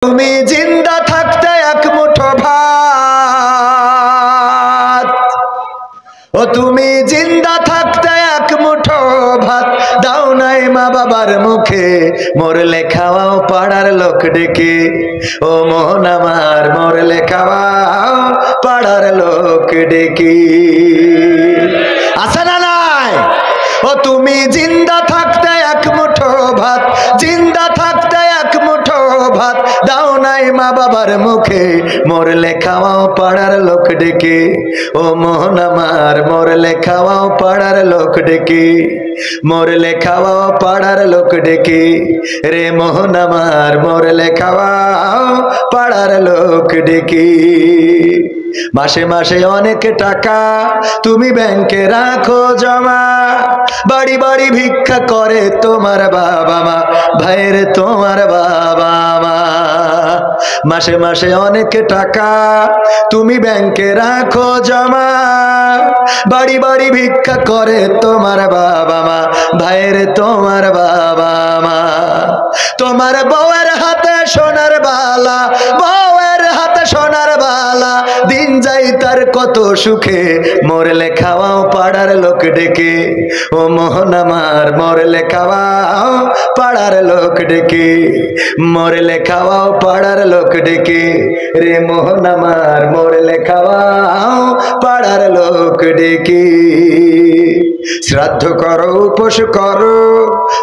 তুমি জিন্দা থাকতে এক মুঠো ভাত, ও তুমি জিন্দা থাকতে এক মুঠো ভাত দাও নাই মা বাবার মুখে, মরলে খাওয়াও পাড়ার লোক ডেকে। ও মোহন আমার মরলে খাওয়াও পাড়ার লোক ডেকে। আছে না নাই? ও তুমি জিন্দা থাকতে এক মুঠো ভাত, জিন্দা থাকতে এক মুঠো ভাত দাও নাই মা বাবার মুখে, মরলে খাওয়াও পাড়ার লোক ডেকে। ও মোহন আমার মরলে খাওয়াও পাড়ার লোক ডেকে, মরলে খাওয়াও পাড়ার লোক ডেকে। রে মোহন আমার মরলে খাওয়াও পাড়ার লোক ডেকে। মাসে মাসে অনেক টাকা তুমি ব্যাংকে রাখো জমা, বাড়ি বাড়ি ভিক্ষা করে তোমার বাবা মা, ভাইয়ের তোমার বাবা মা। মাসে মাসে অনেক টাকা তুমি ব্যাংকে রাখো জমা, বাড়ি বাড়ি ভিক্ষা করে তোমার বাবা মা, ভাইয়ের তোমার বাবা মা। তোমার বউয়ের হাতে সোনার বালা, বউয়ের হাতে সোনার বালা, দিন যাই তার কত সুখে, মরলে খাওয়াও পাড়ার লোক ডেকে। ও মোহন আমার মরলে খাওয়াও পাড়ার লোক ডেকে, মরলে খাওয়াও পাড়ার লোক ডেকে। রে মোহন আমার মরলে খাওয়াও পাড়ার লোক ডেকে। শ্রাদ্ধ করো উপোস করো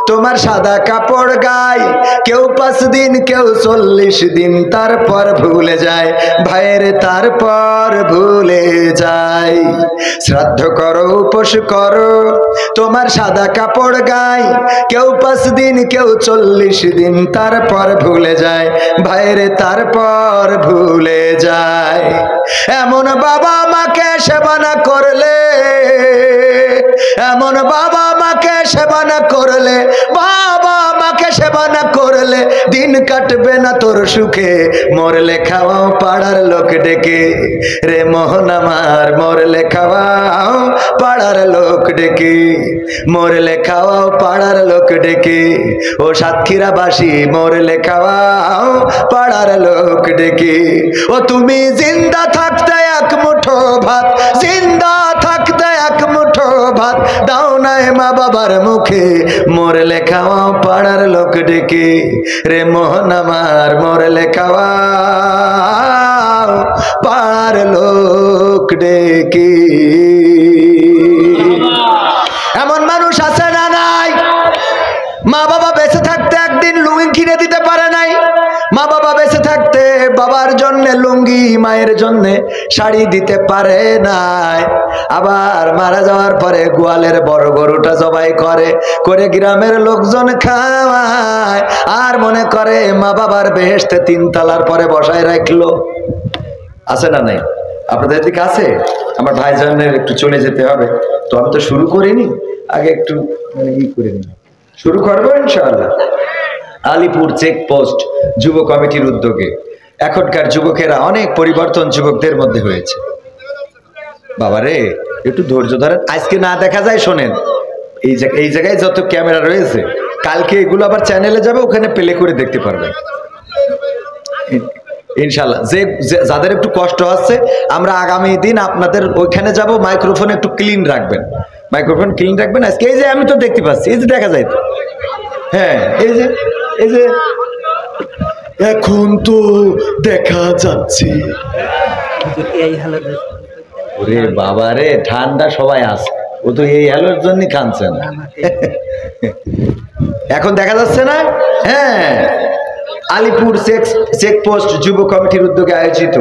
তোমার সাদা কাপড় গায়, কেউ 5 দিন কেউ 40 দিন, তারপর ভুলে যায় ভাইয়ের, তারপর ভুলে যায়। শ্রাদ্ধ করো উপোস করো তোমার সাদা কাপড় গায়, কেউ 5 দিন কেউ 40 দিন, তারপর ভুলে যায় ভাইয়ের, তারপর ভুলে যায়। এমন বাবা মাকে সেবা না করলে, এমন বাবা মাকে সেবা না করলে, বাবা মাকে সেবা না করলে দিন কাটবে না তোর সুখে, মরলে খাওয়াও পাড়ার লোক ডেকে। রে মোহন আমার মরলে খাওয়াও পাড়ার লোক ডেকে, মরলে খাওয়াও পাড়ার লোক ডেকে। ও সাতক্ষীরাবাসী মরলে খাওয়াও পাড়ার লোক ডেকে। ও তুমি জিন্দা থাকতে এক মুঠো ভাত, জিন্দা থাকতে এক মুঠো ভাত দাও নাই মা বাবার মুখে, মরলে খাওয়াও পাড়ার লোক ডেকে। রে মোহন আমার মরলে খাওয়াও পাড়ার লোক ডেকে। এমন মানুষ আছে না নাই? মা বাবা বেঁচে থাকতে একদিন লুঙ্গি কিনে দিতে পারে নাই, মা বাবা বেঁচে থাকতে বাবার জন্য লুঙ্গি, মায়ের জন্য শাড়ি দিতে পারে নাই। আবার মারা যাওয়ার পরে গোয়ালের বড় গরুটা জবাই করে, করে গ্রামের লোকজন খাওয়ায়, আর মনে করে মা বাবার বেহেশতে 3 তলার পরে বসায় রাখলো। আছে না নাই? আপনাদের দিকে আছে? আমার ভাইজানের একটু চলে যেতে হবে, তো আমি তো শুরু করিনি, আগে একটু করে নিই। শুরু করবো ইনশাআল্লাহ। আলিপুর চেকপোস্ট যুব কমিটির উদ্যোগে এখনকার যুবকেরা অনেক পরিবর্তন যুবকদের মধ্যে হয়েছে। বাবারে একটু ধৈর্য ধরেন, আজকে না দেখা যায় শোনেন, এই জায়গায় যত ক্যামেরা রয়েছে কালকে এগুলো আবার চ্যানেলে যাবে, ওখানে প্লে করে দেখতে পারবেন ইনশাল্লাহ। যাদের একটু কষ্ট হচ্ছে, আমরা আগামী দিন আপনাদের ওইখানে যাব, মাইক্রোফোন একটু ক্লিন রাখবেন, মাইক্রোফোন ক্লিন রাখবেন। আজকে এই যে আমি তো দেখতে পাচ্ছি, এই যে দেখা যায় তো, হ্যাঁ এই যে এখন তো দেখা যাচ্ছে। ওরে বাবা রে, ঠান্ডা সবাই আছে, ও তো এই হ্যালোর জন্য কাঁদছে না। এখন দেখা যাচ্ছে না? হ্যাঁ, আলিপুর চেকপোস্ট যুব কমিটির উদ্যোগে আয়োজিত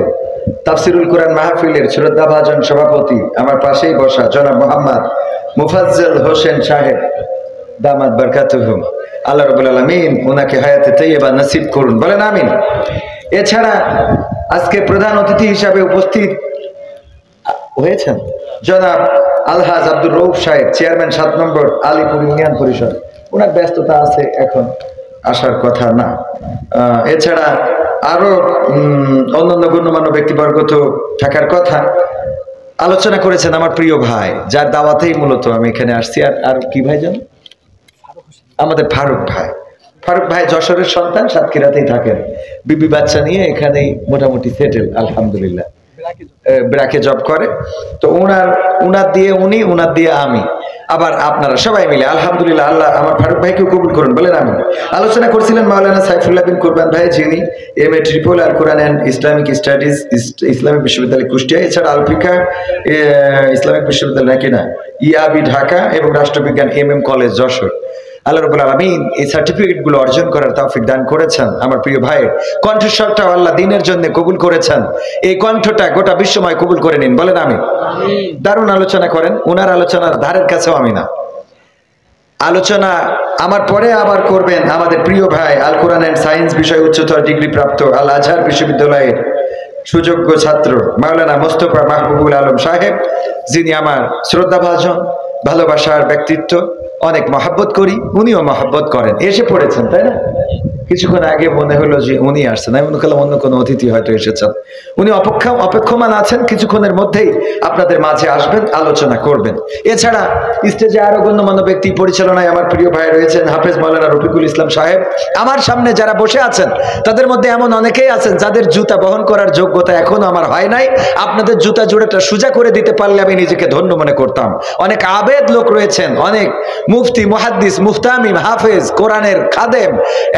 তাফসিরুল কোরআন মাহফিলের শ্রদ্ধাভাজন সভাপতি আমার পাশেই বসা জনাব মোহাম্মদ মুফাজ্জল হোসেন সাহেব দামাত বারকাতুহুম, আল্লাহ রাব্বুল আলামিন ওনাকে হায়াতে তাইয়্যিবা নসিব করুন, বলেন আমিন। এছাড়া আজকে প্রধান অতিথি হিসাবে উপস্থিত হয়েছেন জনাব আলহাজ আব্দুর রউফ সাহেব, চেয়ারম্যান 7 নম্বর আলিপুর ইউনিয়ন পরিষদ। ওনার ব্যস্ততা আছে, এখন আসার কথা না। এছাড়া আরো অন্যান্য গণ্যমান্য ব্যক্তিবর্গ তো থাকার কথা। আলোচনা করেছেন আমার প্রিয় ভাই, যার দাওয়াতেই মূলত আমি এখানে আসছি। আর কি ভাই জান? আমাদের ফারুক ভাই। ফারুক ভাই যশোরের সন্তান, সাতক্ষীরাতেই থাকেন, বিবি বাচ্চা নিয়ে এখানেই মোটামুটি সেটেল আলহামদুলিল্লাহ, ব্র্যাকে জব করে। তো উনার দিয়ে উনি, উনার দিয়ে আমি, আবার আপনারা সবাই মিলে আলহামদুলিল্লাহ। আল্লাহ আমার ফারুক ভাইকেও কবুল করুন, বলেন আমি। আলোচনা করছিলেন মাওলানা সাইফুল্লাহ বিন কুরবান ভাই, যিনি MA ট্রিপল আর Quran and Islamic studies Islamic বিশ্ববিদ্যালয় কুষ্টিয়া, এছাড়া আলফিকা ইসলামিক বিশ্ববিদ্যালয় নাকি না ইয়াবি ঢাকা এবং রাষ্ট্রবিজ্ঞান MM কলেজ যশোর। আল্লাহ রাব্বুল আলামিন এই সার্টিফিকেটগুলো অর্জন করার তৌফিক দান করেছেন। আমার প্রিয় ভাইয়ের কণ্ঠস্বরটাও আল্লাহ দ্বীনের জন্য কবুল করেছেন। এই কণ্ঠটা গোটা বিশ্বময় কবুল করে নিন, বলেন আমিন। দারুণ আলোচনা করেন, ওনার আলোচনার ধারের কাছেও আমি না। আলোচনা আমার পরে আবার করবেন আমাদের প্রিয় ভাই আল কোরআন অ্যান্ড সায়েন্স বিষয়ে উচ্চতর ডিগ্রি প্রাপ্ত আল আজহার বিশ্ববিদ্যালয়ের সুযোগ্য ছাত্র মাওলানা মোস্তফা মাহবুবুল আলম সাহেব, যিনি আমার শ্রদ্ধাভাজন, ভালোবাসার ব্যক্তিত্ব, অনেক মহাব্বত করি, উনিও মহাব্বত করেন। এসে পড়েছেন তাই না? কিছুক্ষণ আগে মনে হলো যে উনি আসছেন, আমি মনে করলাম অন্য কোনো অতিথি হয়তো এসেছেন। উনি অপেক্ষমান আছেন, কিছুক্ষণের মধ্যেই আপনাদের মাঝে আসবেন, আলোচনা করবেন। এছাড়া স্টেজে আরো গণ্যমান্য ব্যক্তি পরিচালনায় আমার প্রিয় ভাই রয়েছেন হাফেজ মাওলানা রফিকুল ইসলাম সাহেব। আমার সামনে যারা বসে আছেন তাদের মধ্যে এমন অনেকেই আছেন যাদের জুতা বহন করার যোগ্যতা এখনো আমার হয় নাই। আপনাদের জুতা জোড়াটা সোজা করে দিতে পারলে আমি নিজেকে ধন্য মনে করতাম। অনেক আবেদ লোক রয়েছেন, অনেক মুফতি, মুহাদ্দিস, মুফতামিম, হাফেজ, কোরআনের খাদেম,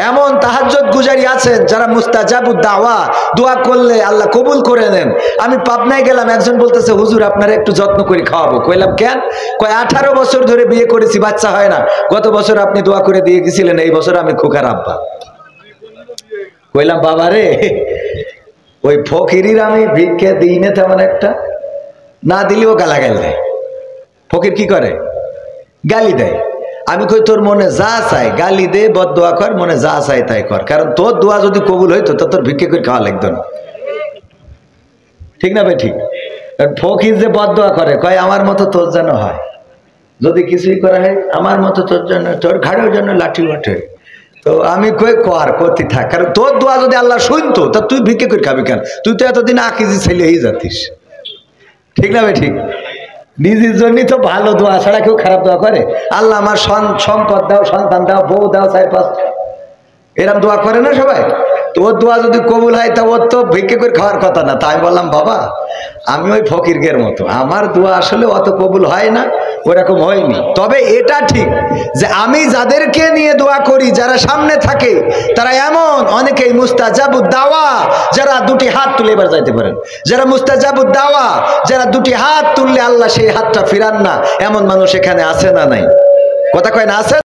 এমন তাহাজ্জুদ গুজারি আছেন যারা মুস্তাজাবুদ দাওয়া, দোয়া করলে আল্লাহ কবুল করে নেন। আমি পাবনায় গেলাম, একজন বলতেছে হুজুর আপনারা একটু যত্ন করে খাওয়াবো। কইলাম কেন? কয় 18 বছর ধরে বিয়ে করেছি, বাচ্চা হয় না। গত বছর আপনি দোয়া করে দিয়ে গেছিলেন, এই বছর আমি খোকার আব্বা। কইলাম বাবা রে, ওই ফকিরির আমি ভিক্ষে দিই না তেমন একটা, না দিলেও গালাগাল দেয়। ফকির কি করে? গালি দেয়। আমি কই তোর মনে যা চাই গালি দে, বদ দোয়া কর, মনে যা চাই তাই কর, কারণ তোর দোয়া যদি কবুল হইতো তো তোর ভিক্ষে করে খাওয়া লাগতো না। ঠিক না ভাই? ঠিক। ফকির যে বদ দোয়া করে, কয় আমার মতো তোর যেন হয়, যদি কিছুই করা হয় আমার মতো তোর জন্য, তোর ঘাড়ের জন্য লাঠি ওঠে। তো আমি কই কর, করতে থাক, কারণ তোর দোয়া যদি আল্লাহ শুনতো তা তুই ভিক্ষে করে খাবি কেন? তুই তো এতদিন আকিজি ছেলে হয়ে যাতিস। ঠিক না ভাই? ঠিক। নিজের জন্যই তো ভালো দোয়া ছাড়া কেউ খারাপ দোয়া করে? আল্লাহ আমার সম্পদ দাও, সন্তান দাও, বউ দাও, 4-5, এরকম দোয়া করে না সবাই? তো ওর দোয়া যদি কবুল হয় তা ওর তো ভিক্ষে করে খাওয়ার কথা না। তাই বললাম বাবা আমি ওই ফকিরগের মতো, আমার দোয়া আসলে অত কবুল হয় না, ওরকম হয়নি। তবে এটা ঠিক যে আমি যাদেরকে নিয়ে দোয়া করি, যারা সামনে থাকে তারা এমন অনেকেই মুস্তাজাবুদ দাওয়া, যারা দুটি হাত তুলে, এবার যাইতে পারেন, যারা মুস্তাজাবুদ দাওয়া, যারা দুটি হাত তুললে আল্লাহ সেই হাতটা ফিরান না, এমন মানুষ এখানে আছে না নাই? কথা কয় না আছে?